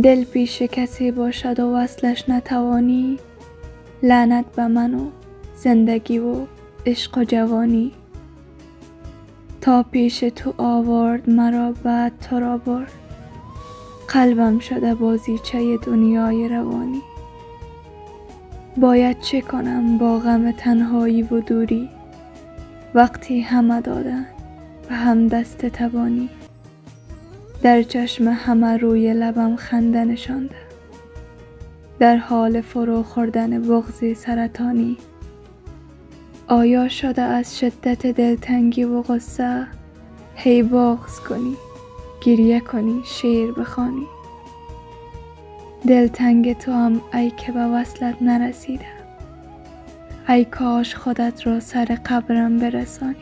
دل پیش کسی باشد و وصلش نتوانی، لعنت به من و زندگی و عشق و جوانی. تا پیش تو آورد مرا بعد تو را برد، قلبم شده بازیچه دنیای روانی. باید چه کنم با غم تنهایی و دوری، وقتی همه دادن و هم دست توانی. در چشم همه روی لبم خنده نشانده، در حال فرو خوردن بغض سرطانی. آیا شده از شدت دلتنگی و غصه هی بغض کنی، گریه کنی، شعر بخوانی؟ دلتنگ تو هم ای که به وصلت نرسیده، ای کاش خودت را سر قبرم برسانی.